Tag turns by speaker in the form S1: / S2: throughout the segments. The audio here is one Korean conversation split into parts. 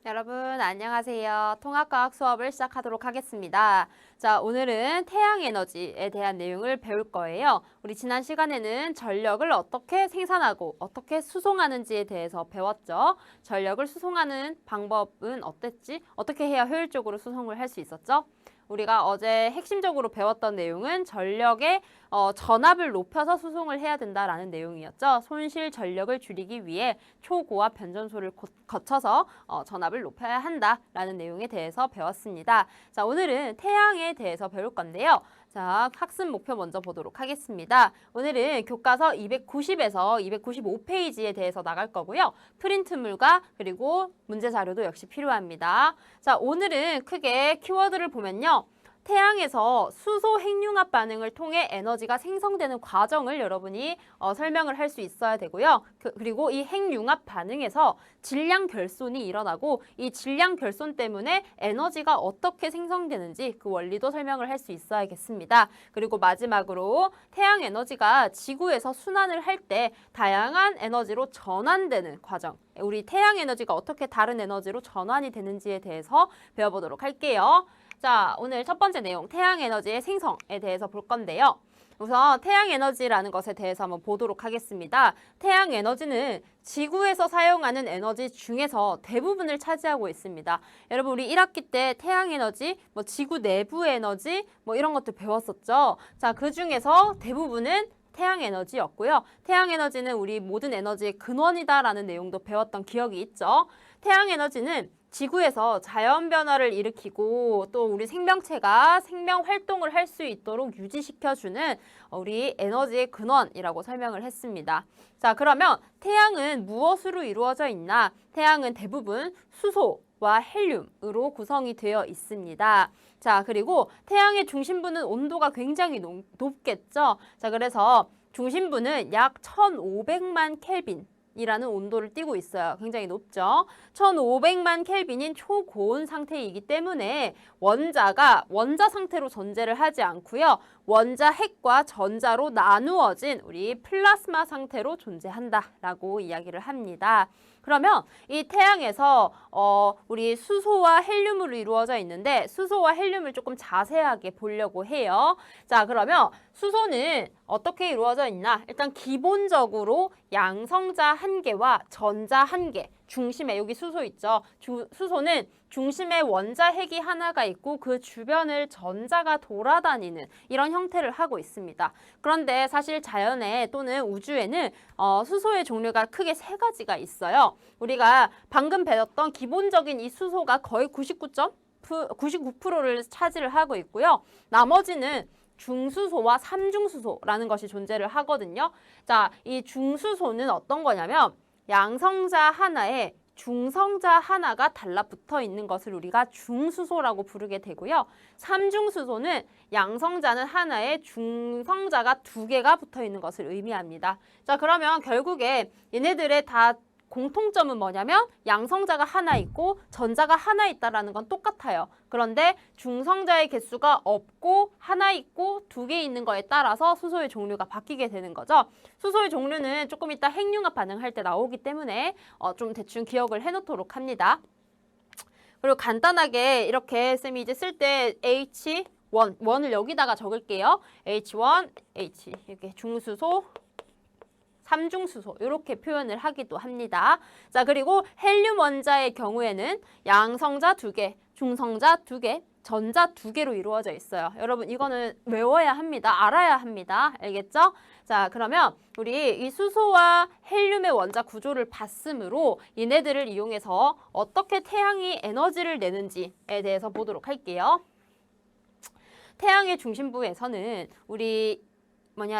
S1: 여러분 안녕하세요. 통합과학 수업을 시작하도록 하겠습니다. 자, 오늘은 태양 에너지에 대한 내용을 배울 거예요. 우리 지난 시간에는 전력을 어떻게 생산하고 어떻게 수송하는지에 대해서 배웠죠. 전력을 수송하는 방법은 어땠지? 어떻게 해야 효율적으로 수송을 할 수 있었죠? 우리가 어제 핵심적으로 배웠던 내용은 전력의 전압을 높여서 수송을 해야 된다라는 내용이었죠. 손실 전력을 줄이기 위해 초고압 변전소를 거쳐서 전압을 높여야 한다라는 내용에 대해서 배웠습니다. 자, 오늘은 태양에 대해서 배울 건데요. 자, 학습 목표 먼저 보도록 하겠습니다. 오늘은 교과서 290에서 295페이지에 대해서 나갈 거고요. 프린트물과 그리고 문제 자료도 역시 필요합니다. 자, 오늘은 크게 키워드를 보면요. 태양에서 수소 핵융합 반응을 통해 에너지가 생성되는 과정을 여러분이 설명을 할 수 있어야 되고요. 그리고 이 핵융합 반응에서 질량 결손이 일어나고 이 질량 결손 때문에 에너지가 어떻게 생성되는지 그 원리도 설명을 할 수 있어야겠습니다. 그리고 마지막으로 태양 에너지가 지구에서 순환을 할 때 다양한 에너지로 전환되는 과정, 우리 태양 에너지가 어떻게 다른 에너지로 전환이 되는지에 대해서 배워보도록 할게요. 자, 오늘 첫 번째 내용, 태양 에너지의 생성에 대해서 볼 건데요. 우선 태양 에너지라는 것에 대해서 한번 보도록 하겠습니다. 태양 에너지는 지구에서 사용하는 에너지 중에서 대부분을 차지하고 있습니다. 여러분, 우리 1학기 때 태양 에너지, 지구 내부 에너지, 이런 것들 배웠었죠. 자, 그 중에서 대부분은 태양 에너지였고요. 태양 에너지는 우리 모든 에너지의 근원이다라는 내용도 배웠던 기억이 있죠. 태양 에너지는 지구에서 자연 변화를 일으키고 또 우리 생명체가 생명 활동을 할 수 있도록 유지시켜주는 우리 에너지의 근원이라고 설명을 했습니다. 자, 그러면 태양은 무엇으로 이루어져 있나? 태양은 대부분 수소와 헬륨으로 구성이 되어 있습니다. 자, 그리고 태양의 중심부는 온도가 굉장히 높겠죠? 자, 그래서 중심부는 약 1500만 켈빈 이라는 온도를 띠고 있어요. 굉장히 높죠. 1500만 켈빈인 초고온 상태이기 때문에 원자가 원자 상태로 존재를 하지 않고요. 원자 핵과 전자로 나누어진 우리 플라스마 상태로 존재한다라고 이야기를 합니다. 그러면 이 태양에서 우리 수소와 헬륨으로 이루어져 있는데 수소와 헬륨을 조금 자세하게 보려고 해요. 자, 그러면 수소는 어떻게 이루어져 있나? 일단 기본적으로 양성자 1개와 전자 1개, 중심에 여기 수소 있죠. 수소는 중심에 원자 핵이 하나가 있고 그 주변을 전자가 돌아다니는 이런 형태를 하고 있습니다. 그런데 사실 자연에 또는 우주에는 수소의 종류가 크게 3가지가 있어요. 우리가 방금 배웠던 기본적인 이 수소가 거의 99%를 차지를 하고 있고요. 나머지는 중수소와 삼중수소라는 것이 존재를 하거든요. 자, 이 중수소는 어떤 거냐면 양성자 하나에 중성자 하나가 달라붙어 있는 것을 우리가 중수소라고 부르게 되고요. 삼중수소는 양성자는 하나에 중성자가 2개가 붙어 있는 것을 의미합니다. 자, 그러면 결국에 얘네들의 다 공통점은 뭐냐면 양성자가 하나 있고 전자가 하나 있다라는 건 똑같아요. 그런데 중성자의 개수가 없고 하나 있고 2개 있는 거에 따라서 수소의 종류가 바뀌게 되는 거죠. 수소의 종류는 조금 이따 핵융합 반응할 때 나오기 때문에 좀 대충 기억을 해놓도록 합니다. 그리고 간단하게 이렇게 쌤이 이제 쓸 때 원을 여기다가 적을게요. H1, H 이렇게 중수소, 삼중수소 이렇게 표현을 하기도 합니다. 자, 그리고 헬륨 원자의 경우에는 양성자 2개, 중성자 2개, 전자 2개로 이루어져 있어요. 여러분 이거는 외워야 합니다. 알아야 합니다. 알겠죠? 자, 그러면 우리 이 수소와 헬륨의 원자 구조를 봤으므로 얘네들을 이용해서 어떻게 태양이 에너지를 내는지에 대해서 보도록 할게요. 태양의 중심부에서는 우리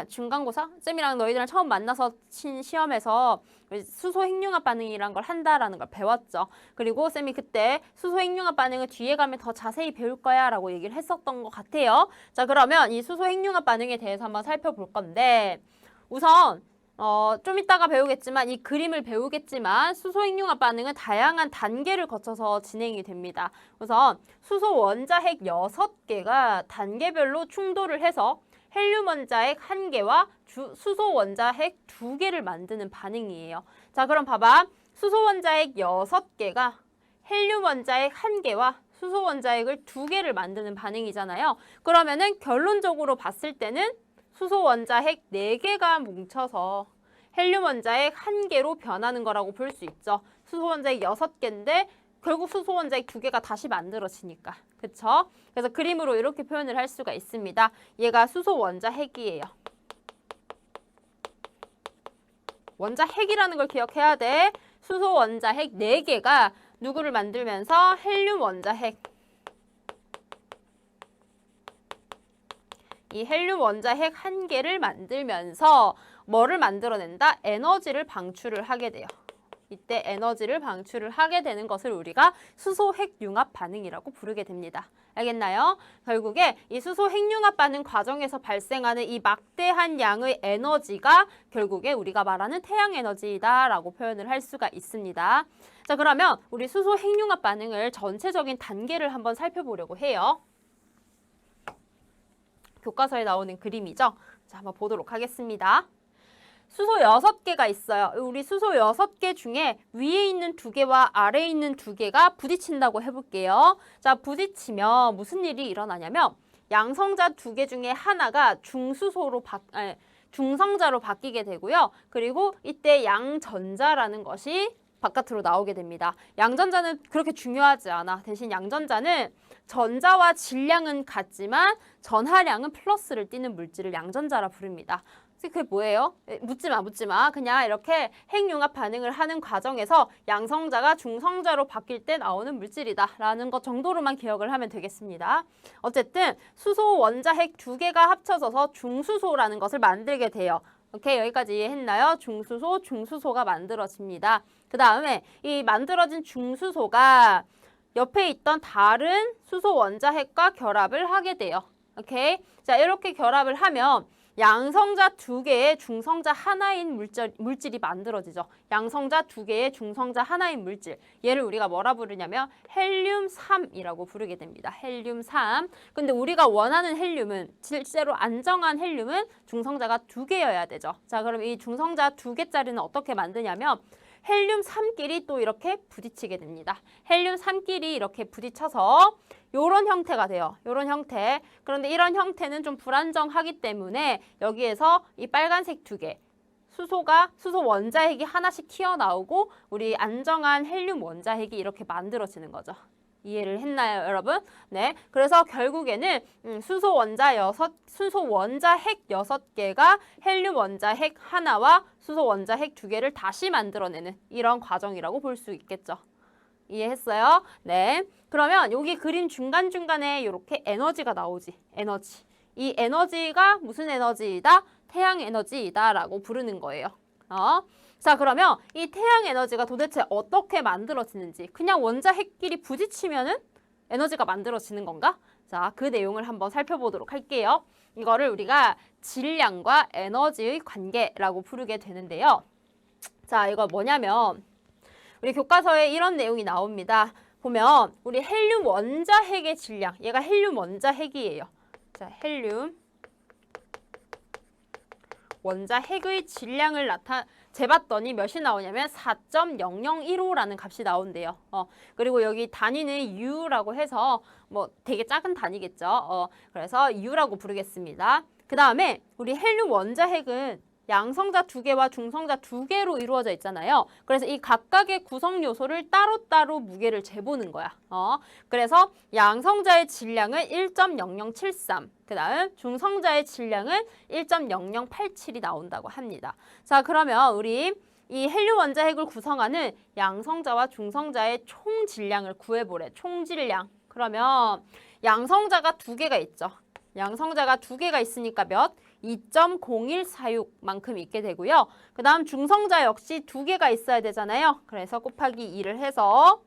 S1: 중간고사? 쌤이랑 너희들이랑 처음 만나서 친 시험에서 수소 핵융합 반응이란 걸 한다라는 걸 배웠죠. 그리고 쌤이 그때 수소 핵융합 반응을 뒤에 가면 더 자세히 배울 거야 라고 얘기를 했었던 것 같아요. 자, 그러면 이 수소 핵융합 반응에 대해서 한번 살펴볼 건데 우선 좀 이따가 배우겠지만 이 그림을 배우겠지만 수소 핵융합 반응은 다양한 단계를 거쳐서 진행이 됩니다. 우선 수소 원자 핵 6개가 단계별로 충돌을 해서 헬륨 원자 핵 1개와 수소 원자 핵 2개를 만드는 반응이에요. 자, 그럼 봐봐. 수소 원자 핵 6개가 헬륨 원자핵 1개와 수소 원자핵을 2개를 만드는 반응이잖아요. 그러면은 결론적으로 봤을 때는 수소 원자핵 4개가 뭉쳐서 헬륨 원자핵 1개로 변하는 거라고 볼 수 있죠. 수소 원자핵 6개인데 결국 수소 원자핵 2개가 다시 만들어지니까. 그쵸? 그래서 그림으로 이렇게 표현을 할 수가 있습니다. 얘가 수소 원자핵이에요. 원자핵이라는 걸 기억해야 돼. 수소 원자핵 4개가 누구를 만들면서 헬륨 원자핵. 이 헬륨 원자핵 1개를 만들면서 뭐를 만들어낸다? 에너지를 방출을 하게 돼요. 이때 에너지를 방출을 하게 되는 것을 우리가 수소 핵융합 반응이라고 부르게 됩니다. 알겠나요? 결국에 이 수소 핵융합 반응 과정에서 발생하는 이 막대한 양의 에너지가 결국에 우리가 말하는 태양 에너지다라고 표현을 할 수가 있습니다. 자, 그러면 우리 수소 핵융합 반응을 전체적인 단계를 한번 살펴보려고 해요. 교과서에 나오는 그림이죠. 자, 한번 보도록 하겠습니다. 수소 6개가 있어요. 우리 수소 6개 중에 위에 있는 2개와 아래에 있는 2개가 부딪힌다고 해볼게요. 자, 부딪히면 무슨 일이 일어나냐면 양성자 2개 중에 하나가 중성자로 바뀌게 되고요. 그리고 이때 양전자라는 것이 바깥으로 나오게 됩니다. 양전자는 그렇게 중요하지 않아. 대신 양전자는 전자와 질량은 같지만 전하량은 플러스를 띠는 물질을 양전자라 부릅니다. 그게 뭐예요? 묻지 마. 그냥 이렇게 핵융합 반응을 하는 과정에서 양성자가 중성자로 바뀔 때 나오는 물질이다 라는 것 정도로만 기억을 하면 되겠습니다. 어쨌든 수소 원자핵 2개가 합쳐져서 중수소라는 것을 만들게 돼요. 오케이, 여기까지 이해했나요? 중수소가 만들어집니다. 그 다음에 이 만들어진 중수소가 옆에 있던 다른 수소 원자핵과 결합을 하게 돼요. 오케이, 자, 이렇게 결합을 하면 양성자 2개의 중성자 하나인 물질이 만들어지죠. 양성자 2개의 중성자 하나인 물질. 얘를 우리가 뭐라 부르냐면 헬륨3이라고 부르게 됩니다. 헬륨3. 근데 우리가 원하는 헬륨은 실제로 안정한 헬륨은 중성자가 2개여야 되죠. 자, 그럼 이 중성자 2개짜리는 어떻게 만드냐면 헬륨3끼리 또 이렇게 부딪히게 됩니다. 헬륨3끼리 이렇게 부딪혀서 이런 형태가 돼요. 이런 형태. 그런데 이런 형태는 좀 불안정하기 때문에 여기에서 이 빨간색 2개, 수소 원자핵이 하나씩 튀어나오고 우리 안정한 헬륨 원자핵이 이렇게 만들어지는 거죠. 이해를 했나요, 여러분? 네. 그래서 결국에는 수소 원자핵 6개가 헬륨 원자핵 하나와 수소 원자핵 2개를 다시 만들어내는 이런 과정이라고 볼 수 있겠죠. 이해했어요? 네. 그러면 여기 그림 중간중간에 이렇게 에너지가 나오지. 에너지. 이 에너지가 무슨 에너지이다? 태양 에너지이다 라고 부르는 거예요. 자, 그러면 이 태양 에너지가 도대체 어떻게 만들어지는지, 그냥 원자핵끼리 부딪히면은 에너지가 만들어지는 건가? 자, 그 내용을 한번 살펴보도록 할게요. 이거를 우리가 질량과 에너지의 관계라고 부르게 되는데요. 자, 이거 뭐냐면 우리 교과서에 이런 내용이 나옵니다. 보면 우리 헬륨 원자핵의 질량, 얘가 헬륨 원자핵이에요. 자, 헬륨 원자핵의 질량을 재봤더니 몇이 나오냐면 4.0015라는 값이 나온대요. 그리고 여기 단위는 U라고 해서 뭐 되게 작은 단위겠죠. 그래서 U라고 부르겠습니다. 그 다음에 우리 헬륨 원자핵은 양성자 2개와 중성자 2개로 이루어져 있잖아요. 그래서 이 각각의 구성 요소를 따로따로 무게를 재보는 거야. 그래서 양성자의 질량은 1.0073, 그 다음 중성자의 질량은 1.0087이 나온다고 합니다. 자, 그러면 우리 이 헬륨 원자핵을 구성하는 양성자와 중성자의 총 질량을 구해보래. 총 질량. 그러면 양성자가 2개가 있죠. 양성자가 2개가 있으니까 몇? 2.0146만큼 있게 되고요. 그 다음 중성자 역시 2개가 있어야 되잖아요. 그래서 곱하기 2를 해서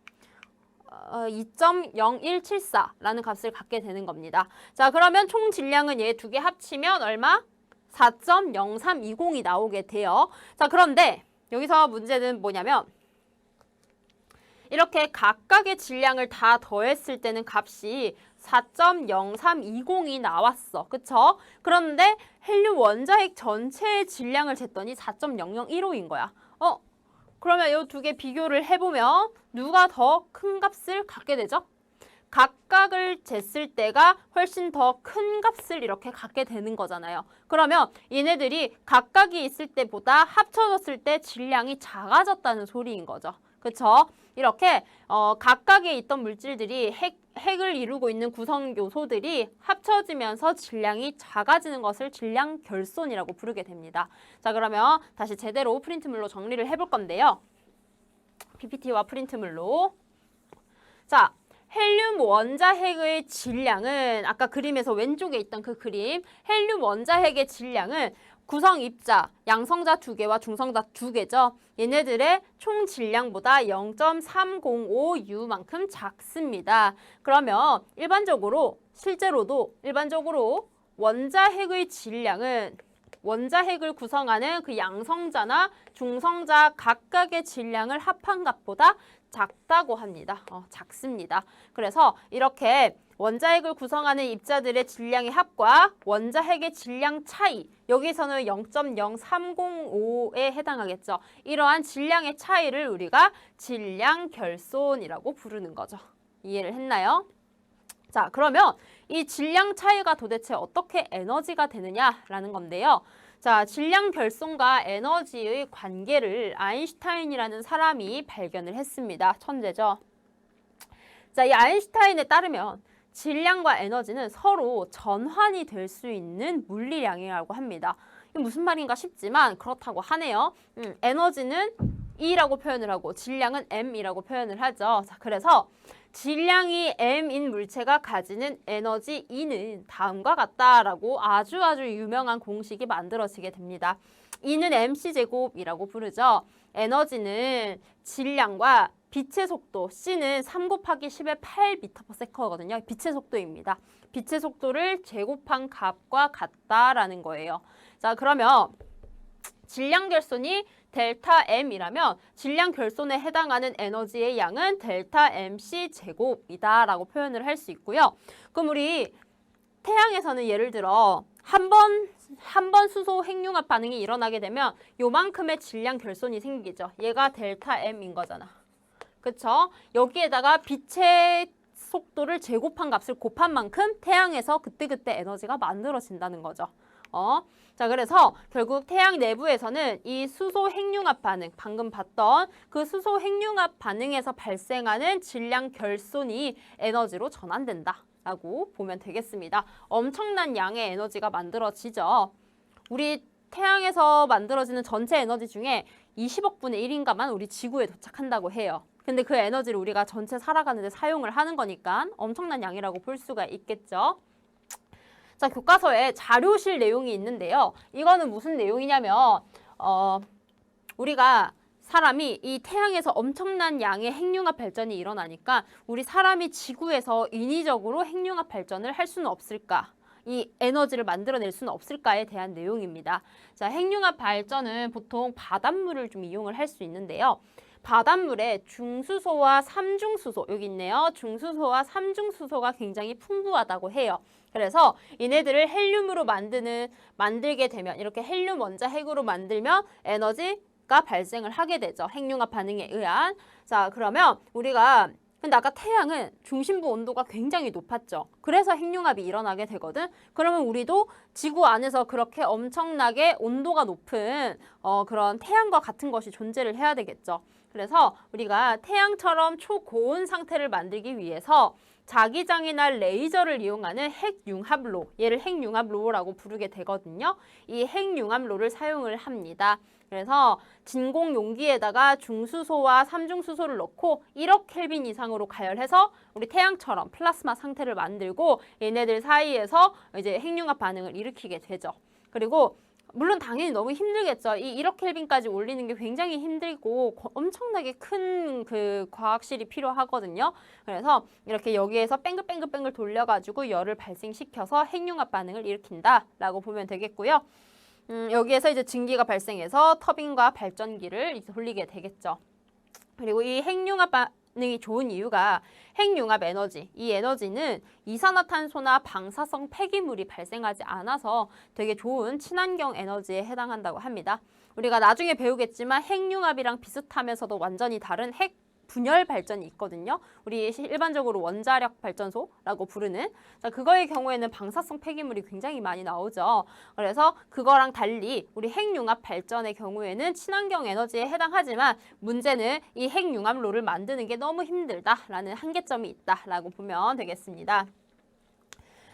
S1: 2.0174라는 값을 갖게 되는 겁니다. 자, 그러면 총 질량은 얘 2개 합치면 얼마? 4.0320이 나오게 돼요. 자, 그런데 여기서 문제는 뭐냐면 이렇게 각각의 질량을 다 더했을 때는 값이 4.0320이 나왔어. 그쵸? 그런데 헬륨 원자핵 전체의 질량을 쟀더니 4.0015인 거야. 그러면 이 두 개 비교를 해보면 누가 더 큰 값을 갖게 되죠? 각각을 쟀을 때가 훨씬 더 큰 값을 이렇게 갖게 되는 거잖아요. 그러면 얘네들이 각각이 있을 때보다 합쳐졌을 때 질량이 작아졌다는 소리인 거죠. 그쵸? 이렇게 각각에 있던 물질들이 핵을 이루고 있는 구성 요소들이 합쳐지면서 질량이 작아지는 것을 질량 결손이라고 부르게 됩니다. 자, 그러면 다시 제대로 프린트물로 정리를 해볼 건데요. PPT와 프린트물로. 자, 헬륨 원자핵의 질량은 아까 그림에서 왼쪽에 있던 그 그림, 헬륨 원자핵의 질량은 구성 입자, 양성자 2개와 중성자 2개죠. 얘네들의 총 질량보다 0.305U만큼 작습니다. 그러면 실제로도 원자핵의 질량은 원자핵을 구성하는 그 양성자나 중성자 각각의 질량을 합한 값보다 작다고 합니다. 작습니다. 그래서 이렇게 원자핵을 구성하는 입자들의 질량의 합과 원자핵의 질량 차이, 여기서는 0.0305에 해당하겠죠. 이러한 질량의 차이를 우리가 질량 결손이라고 부르는 거죠. 이해를 했나요? 자, 그러면 이 질량 차이가 도대체 어떻게 에너지가 되느냐라는 건데요. 자, 질량 결손과 에너지의 관계를 아인슈타인이라는 사람이 발견을 했습니다. 천재죠. 자, 이 아인슈타인에 따르면 질량과 에너지는 서로 전환이 될 수 있는 물리량이라고 합니다. 이게 무슨 말인가 싶지만 그렇다고 하네요. 에너지는 E라고 표현을 하고 질량은 M이라고 표현을 하죠. 자, 그래서 질량이 M인 물체가 가지는 에너지 E는 다음과 같다라고 아주 유명한 공식이 만들어지게 됩니다. E는 mc제곱이라고 부르죠. 에너지는 질량과 빛의 속도, C는 3 곱하기 10의 8m/s거든요. 빛의 속도입니다. 빛의 속도를 제곱한 값과 같다라는 거예요. 자, 그러면 질량 결손이 델타 M이라면 질량 결손에 해당하는 에너지의 양은 델타 MC 제곱이다라고 표현을 할 수 있고요. 그럼 우리 태양에서는 예를 들어 한 번 수소 핵융합 반응이 일어나게 되면 요만큼의 질량 결손이 생기죠. 얘가 델타 M인 거잖아. 그쵸? 여기에다가 빛의 속도를 제곱한 값을 곱한 만큼 태양에서 그때그때 에너지가 만들어진다는 거죠. 자, 그래서 결국 태양 내부에서는 이 수소 핵융합 반응, 방금 봤던 그 수소 핵융합 반응에서 발생하는 질량 결손이 에너지로 전환된다라고 보면 되겠습니다. 엄청난 양의 에너지가 만들어지죠. 우리 태양에서 만들어지는 전체 에너지 중에 20억 분의 1인가만 우리 지구에 도착한다고 해요. 근데 그 에너지를 우리가 전체 살아가는 데 사용을 하는 거니까 엄청난 양이라고 볼 수가 있겠죠. 자, 교과서에 자료실 내용이 있는데요. 이거는 무슨 내용이냐면 우리가 사람이 이 태양에서 엄청난 양의 핵융합 발전이 일어나니까 우리 사람이 지구에서 인위적으로 핵융합 발전을 할 수는 없을까? 이 에너지를 만들어낼 수는 없을까에 대한 내용입니다. 자, 핵융합 발전은 보통 바닷물을 좀 이용을 할 수 있는데요. 바닷물에 중수소와 삼중수소, 여기 있네요. 중수소와 삼중수소가 굉장히 풍부하다고 해요. 그래서 얘네들을 헬륨으로 만들게 되면 이렇게 헬륨 원자핵으로 만들면 에너지가 발생을 하게 되죠. 핵융합 반응에 의한. 자, 그러면 우리가 근데 아까 태양은 중심부 온도가 굉장히 높았죠. 그래서 핵융합이 일어나게 되거든. 그러면 우리도 지구 안에서 그렇게 엄청나게 온도가 높은 그런 태양과 같은 것이 존재를 해야 되겠죠. 그래서 우리가 태양처럼 초고온 상태를 만들기 위해서 자기장이나 레이저를 이용하는 핵융합로, 얘를 핵융합로라고 부르게 되거든요. 이 핵융합로를 사용을 합니다. 그래서 진공 용기에다가 중수소와 삼중수소를 넣고 1억 켈빈 이상으로 가열해서 우리 태양처럼 플라스마 상태를 만들고 얘네들 사이에서 이제 핵융합 반응을 일으키게 되죠. 그리고 물론 당연히 너무 힘들겠죠. 이 1억 켈빈까지 올리는 게 굉장히 힘들고 엄청나게 큰 그 과학실이 필요하거든요. 그래서 이렇게 여기에서 뱅글뱅글 돌려가지고 열을 발생시켜서 핵융합 반응을 일으킨다라고 보면 되겠고요. 여기에서 이제 증기가 발생해서 터빈과 발전기를 이제 돌리게 되겠죠. 그리고 이 핵융합 반응이 좋은 이유가 핵융합 에너지, 이 에너지는 이산화탄소나 방사성 폐기물이 발생하지 않아서 되게 좋은 친환경 에너지에 해당한다고 합니다. 우리가 나중에 배우겠지만 핵융합이랑 비슷하면서도 완전히 다른 핵 분열 발전이 있거든요. 우리 일반적으로 원자력 발전소라고 부르는. 자, 그거의 경우에는 방사성 폐기물이 굉장히 많이 나오죠. 그래서 그거랑 달리 우리 핵융합 발전의 경우에는 친환경 에너지에 해당하지만 문제는 이 핵융합로를 만드는 게 너무 힘들다라는 한계점이 있다라고 보면 되겠습니다.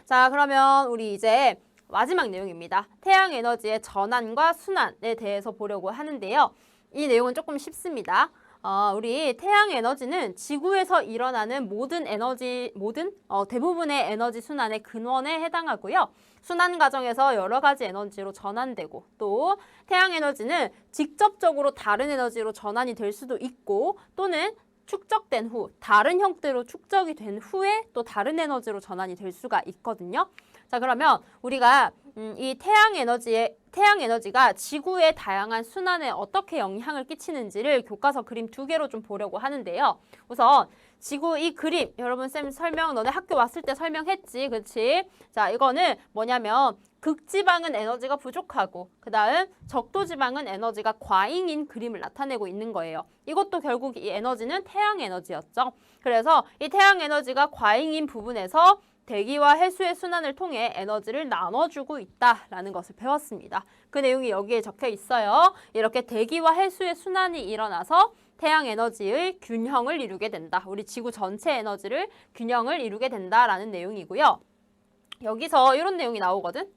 S1: 자, 그러면 우리 이제 마지막 내용입니다. 태양 에너지의 전환과 순환에 대해서 보려고 하는데요. 이 내용은 조금 쉽습니다. 우리 태양 에너지는 지구에서 일어나는 대부분의 에너지 순환의 근원에 해당하고요. 순환 과정에서 여러 가지 에너지로 전환되고 또 태양 에너지는 직접적으로 다른 에너지로 전환이 될 수도 있고 또는 축적된 후, 다른 형태로 축적이 된 후에 또 다른 에너지로 전환이 될 수가 있거든요. 자, 그러면 우리가 이 태양 에너지가 지구의 다양한 순환에 어떻게 영향을 끼치는지를 교과서 그림 2개로 좀 보려고 하는데요. 우선 지구 이 그림, 여러분 쌤 너네 학교 왔을 때 설명했지, 그렇지? 자, 이거는 뭐냐면 극지방은 에너지가 부족하고 그 다음 적도지방은 에너지가 과잉인 그림을 나타내고 있는 거예요. 이것도 결국 이 에너지는 태양 에너지였죠. 그래서 이 태양 에너지가 과잉인 부분에서 대기와 해수의 순환을 통해 에너지를 나눠주고 있다라는 것을 배웠습니다. 그 내용이 여기에 적혀 있어요. 이렇게 대기와 해수의 순환이 일어나서 태양 에너지의 균형을 이루게 된다. 우리 지구 전체 에너지를 균형을 이루게 된다라는 내용이고요. 여기서 이런 내용이 나오거든.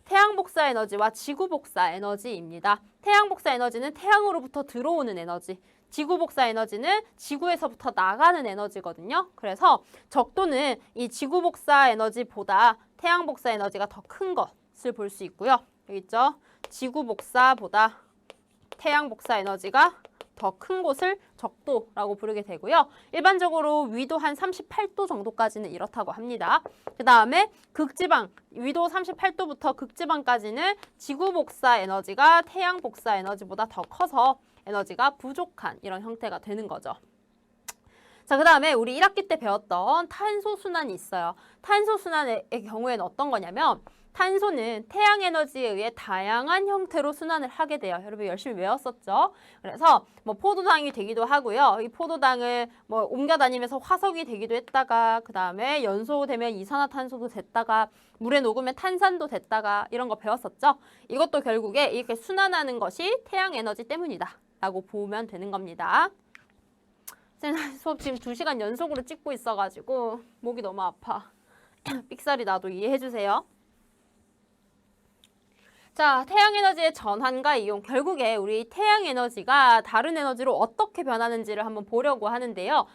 S1: 태양 복사 에너지와 지구 복사 에너지입니다. 태양 복사 에너지는 태양으로부터 들어오는 에너지. 지구 복사 에너지는 지구에서부터 나가는 에너지거든요. 그래서 적도는 이 지구 복사 에너지보다 태양 복사 에너지가 더 큰 것을 볼 수 있고요. 여기 있죠? 지구 복사보다 태양 복사 에너지가 더 큰 곳을 적도라고 부르게 되고요. 일반적으로 위도 한 38도 정도까지는 이렇다고 합니다. 그 다음에 극지방, 위도 38도부터 극지방까지는 지구 복사 에너지가 태양 복사 에너지보다 더 커서 에너지가 부족한 이런 형태가 되는 거죠. 자, 그 다음에 우리 1학기 때 배웠던 탄소 순환이 있어요. 탄소 순환의 경우에는 어떤 거냐면 탄소는 태양 에너지에 의해 다양한 형태로 순환을 하게 돼요. 여러분 열심히 외웠었죠? 그래서 뭐 포도당이 되기도 하고요. 이 포도당을 뭐 옮겨 다니면서 화석이 되기도 했다가 그 다음에 연소되면 이산화탄소도 됐다가 물에 녹으면 탄산도 됐다가 이런 거 배웠었죠? 이것도 결국에 이렇게 순환하는 것이 태양 에너지 때문이다 라고 보면 되는 겁니다. 수업 지금 2시간 연속으로 찍고 있어가지고 목이 너무 아파. 삑사리 나도 이해해주세요. 자, 태양 에너지의 전환과 이용. 결국에 우리 태양 에너지가 다른 에너지로 어떻게 변하는지를 한번 보려고 하는데요.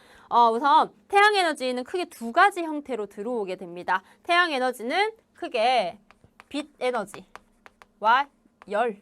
S1: 우선 태양 에너지는 크게 2가지 형태로 들어오게 됩니다. 태양 에너지는 크게 빛 에너지와 열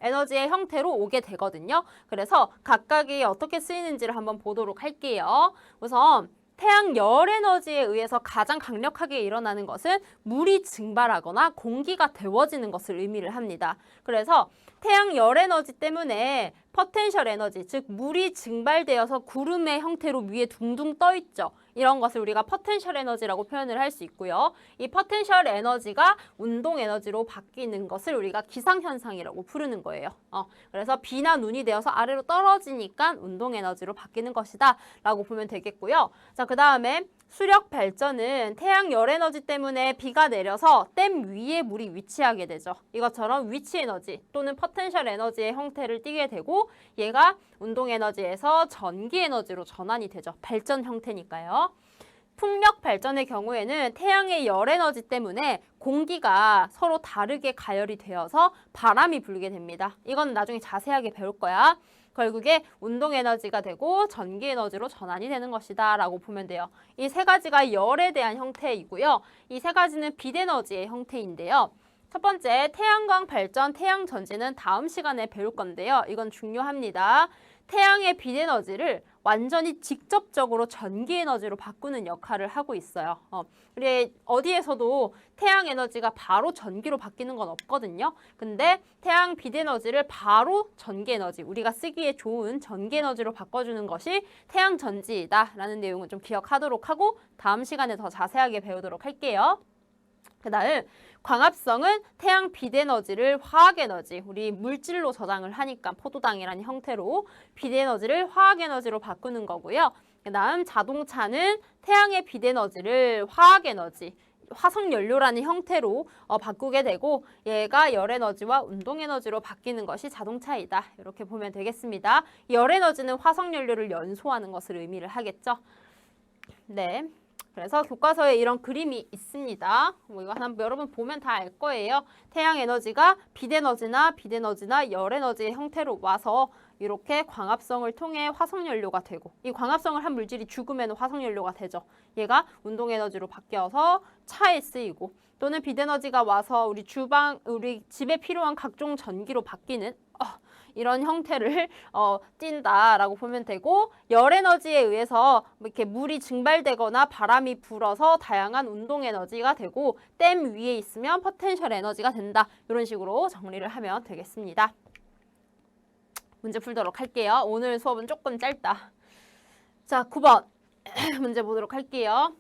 S1: 에너지의 형태로 오게 되거든요. 그래서 각각이 어떻게 쓰이는지를 한번 보도록 할게요. 우선 태양 열 에너지에 의해서 가장 강력하게 일어나는 것은 물이 증발하거나 공기가 데워지는 것을 의미를 합니다. 그래서 태양 열 에너지 때문에 포텐셜 에너지, 즉 물이 증발되어서 구름의 형태로 위에 둥둥 떠 있죠. 이런 것을 우리가 포텐셜 에너지라고 표현을 할 수 있고요. 이 포텐셜 에너지가 운동 에너지로 바뀌는 것을 우리가 기상현상이라고 부르는 거예요. 그래서 비나 눈이 되어서 아래로 떨어지니까 운동 에너지로 바뀌는 것이다 라고 보면 되겠고요. 자, 그 다음에 수력 발전은 태양 열 에너지 때문에 비가 내려서 댐 위에 물이 위치하게 되죠. 이것처럼 위치 에너지 또는 포텐셜 에너지의 형태를 띠게 되고 얘가 운동 에너지에서 전기 에너지로 전환이 되죠. 발전 형태니까요. 풍력 발전의 경우에는 태양의 열 에너지 때문에 공기가 서로 다르게 가열이 되어서 바람이 불게 됩니다. 이건 나중에 자세하게 배울 거야. 결국에 운동 에너지가 되고 전기 에너지로 전환이 되는 것이다 라고 보면 돼요. 이 3가지가 열에 대한 형태이고요. 이 3가지는 빛 에너지의 형태인데요. 첫 번째, 태양광 발전, 태양 전지는 다음 시간에 배울 건데요. 이건 중요합니다. 태양의 빛 에너지를 완전히 직접적으로 전기 에너지로 바꾸는 역할을 하고 있어요. 우리 어디에서도 태양 에너지가 바로 전기로 바뀌는 건 없거든요. 근데 태양 빛 에너지를 바로 전기 에너지, 우리가 쓰기에 좋은 전기 에너지로 바꿔주는 것이 태양 전지이다 라는 내용은 좀 기억하도록 하고 다음 시간에 더 자세하게 배우도록 할게요. 그다음 광합성은 태양 빛에너지를 화학에너지, 우리 물질로 저장을 하니까 포도당이라는 형태로 빛에너지를 화학에너지로 바꾸는 거고요. 그다음 자동차는 태양의 빛에너지를 화학에너지, 화석연료라는 형태로 바꾸게 되고 얘가 열에너지와 운동에너지로 바뀌는 것이 자동차이다. 이렇게 보면 되겠습니다. 열에너지는 화석연료를 연소하는 것을 의미를 하겠죠. 네. 그래서 교과서에 이런 그림이 있습니다. 이거 한번 여러분 보면 다 알 거예요. 태양 에너지가 빛에너지나 열에너지의 형태로 와서 이렇게 광합성을 통해 화석연료가 되고 이 광합성을 한 물질이 죽으면 화석연료가 되죠. 얘가 운동에너지로 바뀌어서 차에 쓰이고 또는 빛에너지가 와서 우리 집에 필요한 각종 전기로 바뀌는 이런 형태를 띈다라고 보면 되고 열에너지에 의해서 이렇게 물이 증발되거나 바람이 불어서 다양한 운동에너지가 되고 댐 위에 있으면 포텐셜 에너지가 된다. 이런 식으로 정리를 하면 되겠습니다. 문제 풀도록 할게요. 오늘 수업은 조금 짧다. 자, 9번 문제 보도록 할게요.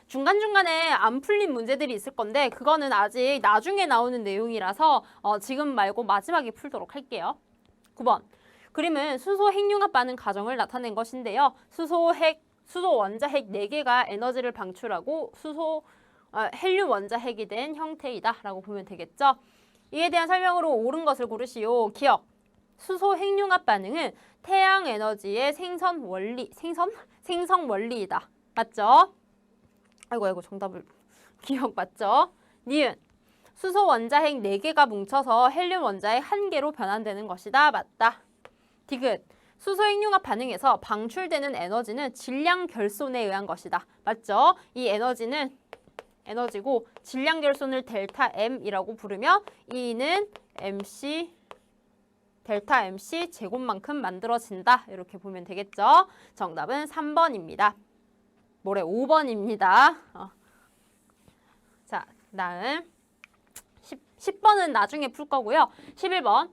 S1: 중간중간에 안 풀린 문제들이 있을 건데 그거는 아직 나중에 나오는 내용이라서 지금 말고 마지막에 풀도록 할게요. 9번. 그림은 수소 핵융합 반응 과정을 나타낸 것인데요. 수소 원자 핵 4개가 에너지를 방출하고 헬륨 원자 핵이 된 형태이다 라고 보면 되겠죠. 이에 대한 설명으로 옳은 것을 고르시오. 기억. 수소 핵융합 반응은 태양 에너지의 생성 원리이다. 맞죠? 아이고 정답을 기억 맞죠? 니은. 수소 원자 핵 4개가 뭉쳐서 헬륨 원자 핵 1개로 변환되는 것이다. 맞다. 디귿. 수소 핵융합 반응에서 방출되는 에너지는 질량 결손에 의한 것이다. 맞죠? 이 에너지고 질량 결손을 델타 M이라고 부르며 E는 델타 MC 제곱만큼 만들어진다. 이렇게 보면 되겠죠? 정답은 3번입니다. 5번입니다. 자, 그다음 10번은 나중에 풀 거고요. 11번.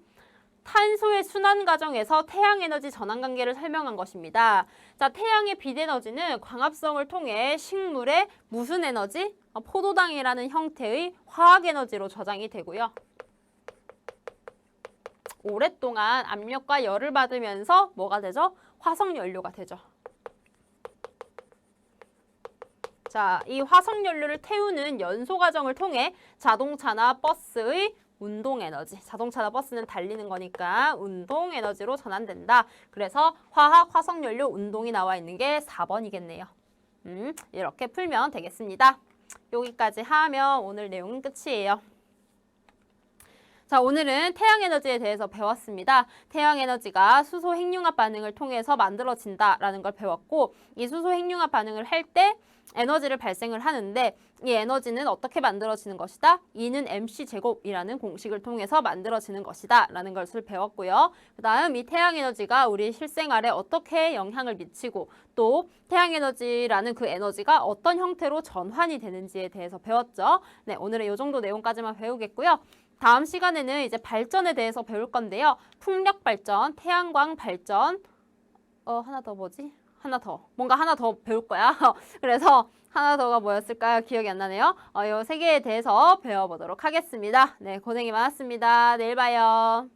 S1: 탄소의 순환 과정에서 태양 에너지 전환 관계를 설명한 것입니다. 자, 태양의 빛 에너지는 광합성을 통해 식물의 무슨 에너지? 포도당이라는 형태의 화학 에너지로 저장이 되고요. 오랫동안 압력과 열을 받으면서 뭐가 되죠? 화석연료가 되죠. 자, 이 화석연료를 태우는 연소 과정을 통해 자동차나 버스의 운동에너지, 자동차나 버스는 달리는 거니까 운동에너지로 전환된다. 그래서 화학, 화석연료, 운동이 나와 있는 게 4번이겠네요. 이렇게 풀면 되겠습니다. 여기까지 하면 오늘 내용은 끝이에요. 자, 오늘은 태양에너지에 대해서 배웠습니다. 태양에너지가 수소 핵융합 반응을 통해서 만들어진다라는 걸 배웠고 이 수소 핵융합 반응을 할 때 에너지를 발생을 하는데 이 에너지는 어떻게 만들어지는 것이다? E는 mc제곱이라는 공식을 통해서 만들어지는 것이다 라는 것을 배웠고요. 그 다음 이 태양에너지가 우리 실생활에 어떻게 영향을 미치고 또 태양에너지라는 그 에너지가 어떤 형태로 전환이 되는지에 대해서 배웠죠. 네, 오늘은 이 정도 내용까지만 배우겠고요. 다음 시간에는 이제 발전에 대해서 배울 건데요. 풍력 발전, 태양광 발전, 하나 더 뭐지? 뭔가 하나 더 배울 거야. 그래서 하나 더가 뭐였을까요? 기억이 안 나네요. 이 세 개에 대해서 배워보도록 하겠습니다. 네, 고생이 많았습니다. 내일 봐요.